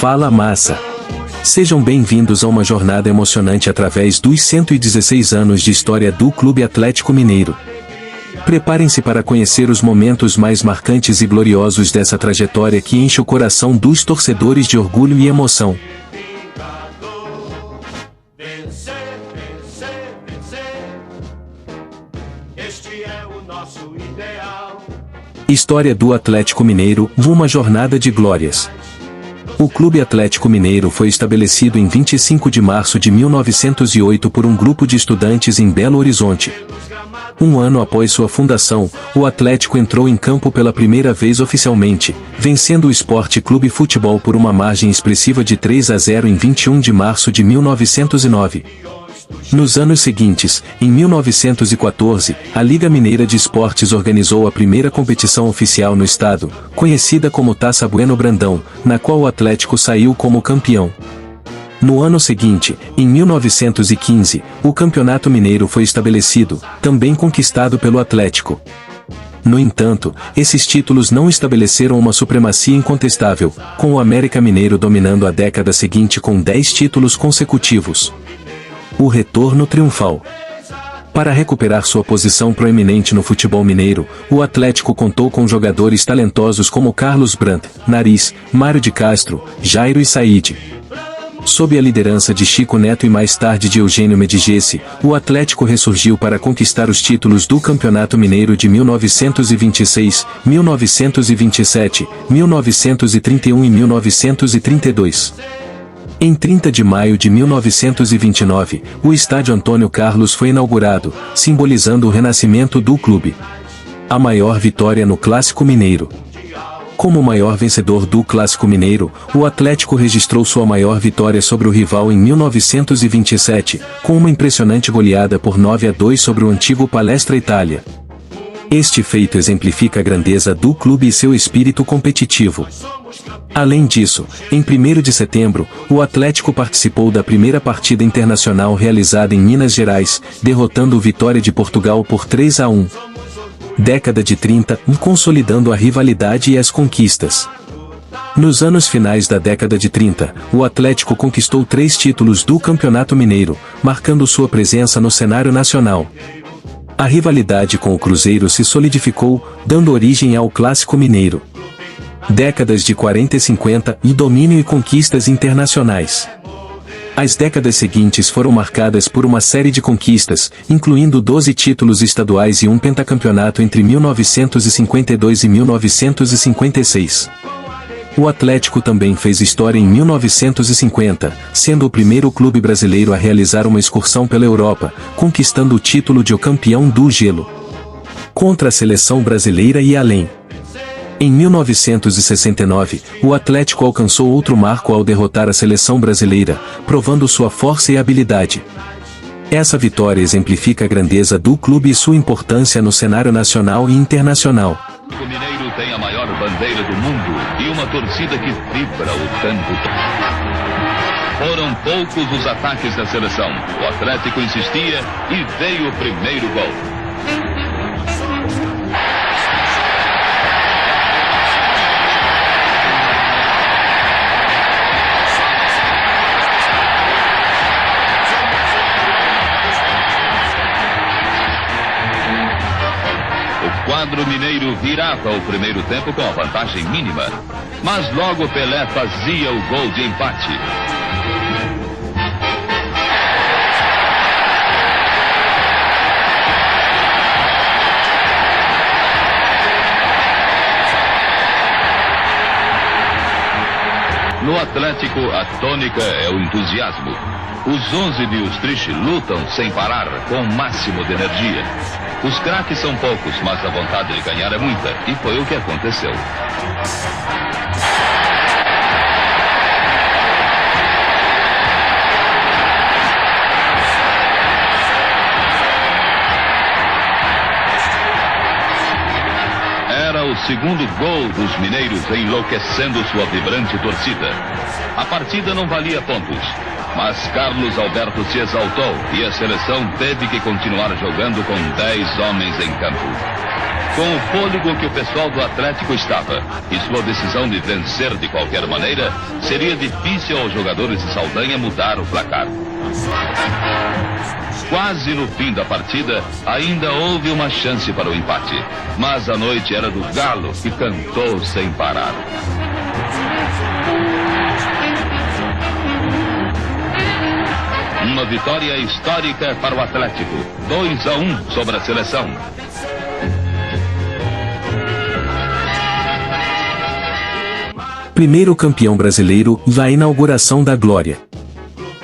Fala massa! Sejam bem-vindos a uma jornada emocionante através dos 116 anos de história do Clube Atlético Mineiro. Preparem-se para conhecer os momentos mais marcantes e gloriosos dessa trajetória que enche o coração dos torcedores de orgulho e emoção. História do Atlético Mineiro, uma jornada de glórias. O Clube Atlético Mineiro foi estabelecido em 25 de março de 1908 por um grupo de estudantes em Belo Horizonte. Um ano após sua fundação, o Atlético entrou em campo pela primeira vez oficialmente, vencendo o Sport Clube Futebol por uma margem expressiva de 3-0 em 21 de março de 1909. Nos anos seguintes, em 1914, a Liga Mineira de Esportes organizou a primeira competição oficial no estado, conhecida como Taça Bueno Brandão, na qual o Atlético saiu como campeão. No ano seguinte, em 1915, o Campeonato Mineiro foi estabelecido, também conquistado pelo Atlético. No entanto, esses títulos não estabeleceram uma supremacia incontestável, com o América Mineiro dominando a década seguinte com 10 títulos consecutivos. O retorno triunfal. Para recuperar sua posição proeminente no futebol mineiro, o Atlético contou com jogadores talentosos como Carlos Brandt, Nariz, Mário de Castro, Jairo e Saíde. Sob a liderança de Chico Neto e mais tarde de Eugênio Medigesi, o Atlético ressurgiu para conquistar os títulos do Campeonato Mineiro de 1926, 1927, 1931 e 1932. Em 30 de maio de 1929, o Estádio Antônio Carlos foi inaugurado, simbolizando o renascimento do clube. A maior vitória no Clássico Mineiro. Como o maior vencedor do Clássico Mineiro, o Atlético registrou sua maior vitória sobre o rival em 1927, com uma impressionante goleada por 9-2 sobre o antigo Palestra Itália. Este feito exemplifica a grandeza do clube e seu espírito competitivo. Além disso, em 1º de setembro, o Atlético participou da primeira partida internacional realizada em Minas Gerais, derrotando o Vitória de Portugal por 3-1. Década de 30, consolidando a rivalidade e as conquistas. Nos anos finais da década de 30, o Atlético conquistou 3 títulos do Campeonato Mineiro, marcando sua presença no cenário nacional. A rivalidade com o Cruzeiro se solidificou, dando origem ao Clássico Mineiro. Décadas de 40 e 50, e domínio e conquistas internacionais. As décadas seguintes foram marcadas por uma série de conquistas, incluindo 12 títulos estaduais e um pentacampeonato entre 1952 e 1956. O Atlético também fez história em 1950, sendo o primeiro clube brasileiro a realizar uma excursão pela Europa, conquistando o título de o campeão do gelo. Contra a seleção brasileira e além. Em 1969, o Atlético alcançou outro marco ao derrotar a seleção brasileira, provando sua força e habilidade. Essa vitória exemplifica a grandeza do clube e sua importância no cenário nacional e internacional. O Mineiro tem a maior bandeira do mundo e uma torcida que vibra o tempo. Foram poucos os ataques da seleção. O Atlético insistia e veio o primeiro gol. O quadro mineiro virava o primeiro tempo com a vantagem mínima, mas logo Pelé fazia o gol de empate. No Atlético, a tônica é o entusiasmo. Os 11 de Ustrich lutam sem parar, com o máximo de energia. Os craques são poucos, mas a vontade de ganhar é muita, e foi o que aconteceu. Era o segundo gol dos mineiros, enlouquecendo sua vibrante torcida. A partida não valia pontos, mas Carlos Alberto se exaltou e a seleção teve que continuar jogando com 10 homens em campo. Com o fôlego que o pessoal do Atlético estava e sua decisão de vencer de qualquer maneira, seria difícil aos jogadores de Saldanha mudar o placar. Quase no fim da partida, ainda houve uma chance para o empate, mas a noite era do Galo, que cantou sem parar. Uma vitória histórica para o Atlético, 2-1 sobre a seleção. Primeiro campeão brasileiro, da inauguração da glória.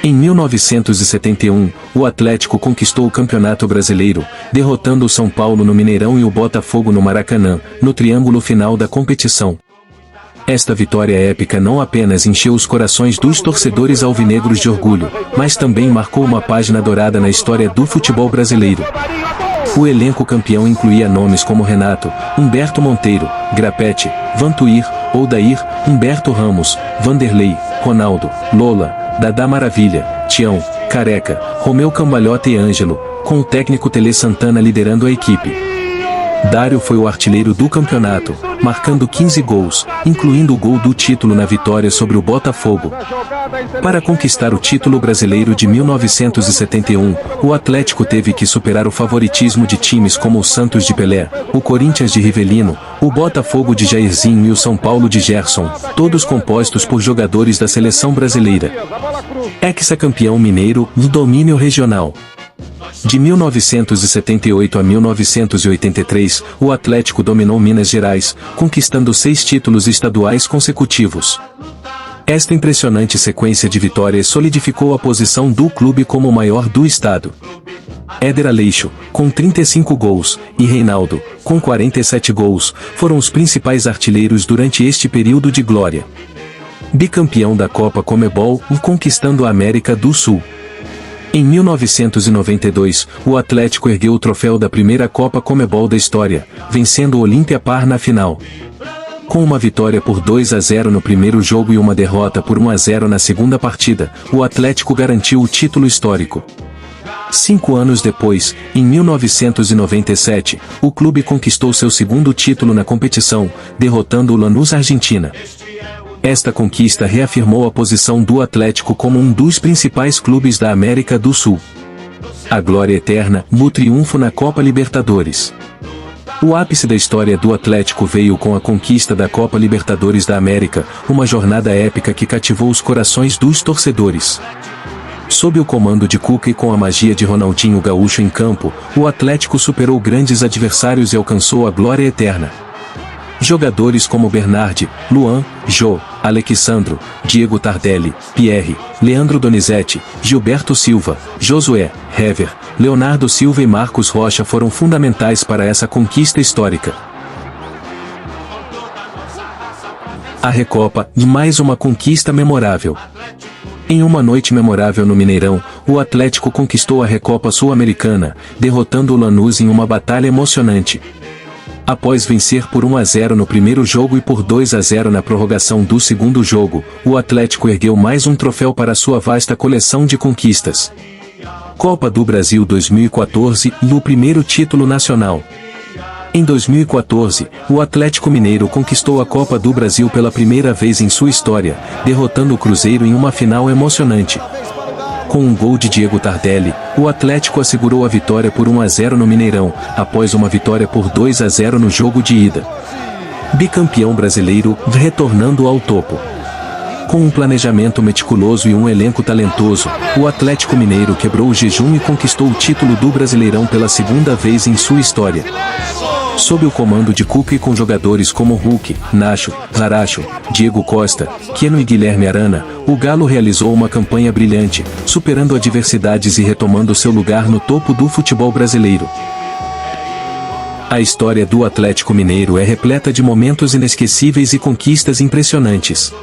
Em 1971, o Atlético conquistou o Campeonato Brasileiro, derrotando o São Paulo no Mineirão e o Botafogo no Maracanã, no triângulo final da competição. Esta vitória épica não apenas encheu os corações dos torcedores alvinegros de orgulho, mas também marcou uma página dourada na história do futebol brasileiro. O elenco campeão incluía nomes como Renato, Humberto Monteiro, Grapete, Vantuir, Odair, Humberto Ramos, Vanderlei, Ronaldo, Lola, Dadá Maravilha, Tião, Careca, Romeu Cambalhota e Ângelo, com o técnico Tele Santana liderando a equipe. Dário foi o artilheiro do campeonato, marcando 15 gols, incluindo o gol do título na vitória sobre o Botafogo. Para conquistar o título brasileiro de 1971, o Atlético teve que superar o favoritismo de times como o Santos de Pelé, o Corinthians de Rivelino, o Botafogo de Jairzinho e o São Paulo de Gerson, todos compostos por jogadores da seleção brasileira. Hexacampeão mineiro, no domínio regional. De 1978 a 1983, o Atlético dominou Minas Gerais, conquistando 6 títulos estaduais consecutivos. Esta impressionante sequência de vitórias solidificou a posição do clube como o maior do estado. Éder Aleixo, com 35 gols, e Reinaldo, com 47 gols, foram os principais artilheiros durante este período de glória. Bicampeão da Copa Comebol, conquistando a América do Sul. Em 1992, o Atlético ergueu o troféu da primeira Copa Comebol da história, vencendo o Olímpia na final. Com uma vitória por 2-0 no primeiro jogo e uma derrota por 1-0 na segunda partida, o Atlético garantiu o título histórico. 5 anos depois, em 1997, o clube conquistou seu segundo título na competição, derrotando o Lanús Argentina. Esta conquista reafirmou a posição do Atlético como um dos principais clubes da América do Sul. A glória eterna, no triunfo na Copa Libertadores. O ápice da história do Atlético veio com a conquista da Copa Libertadores da América, uma jornada épica que cativou os corações dos torcedores. Sob o comando de Cuca e com a magia de Ronaldinho Gaúcho em campo, o Atlético superou grandes adversários e alcançou a glória eterna. Jogadores como Bernardi, Luan, Jô, Alexandro, Diego Tardelli, Pierre, Leandro Donizete, Gilberto Silva, Josué, Hever, Leonardo Silva e Marcos Rocha foram fundamentais para essa conquista histórica. A Recopa, e mais uma conquista memorável. Em uma noite memorável no Mineirão, o Atlético conquistou a Recopa Sul-Americana, derrotando o Lanús em uma batalha emocionante. Após vencer por 1-0 no primeiro jogo e por 2-0 na prorrogação do segundo jogo, o Atlético ergueu mais um troféu para sua vasta coleção de conquistas. Copa do Brasil 2014, o primeiro título nacional. Em 2014, o Atlético Mineiro conquistou a Copa do Brasil pela primeira vez em sua história, derrotando o Cruzeiro em uma final emocionante. Com um gol de Diego Tardelli, o Atlético assegurou a vitória por 1-0 no Mineirão, após uma vitória por 2-0 no jogo de ida. Bicampeão brasileiro, retornando ao topo. Com um planejamento meticuloso e um elenco talentoso, o Atlético Mineiro quebrou o jejum e conquistou o título do Brasileirão pela segunda vez em sua história. Sob o comando de Cuca e com jogadores como Hulk, Nacho, Laracho, Diego Costa, Keno e Guilherme Arana, o Galo realizou uma campanha brilhante, superando adversidades e retomando seu lugar no topo do futebol brasileiro. A história do Atlético Mineiro é repleta de momentos inesquecíveis e conquistas impressionantes.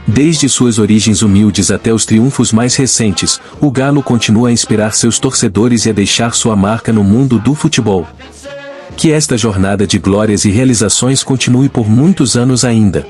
Desde suas origens humildes até os triunfos mais recentes, o Galo continua a inspirar seus torcedores e a deixar sua marca no mundo do futebol. Que esta jornada de glórias e realizações continue por muitos anos ainda.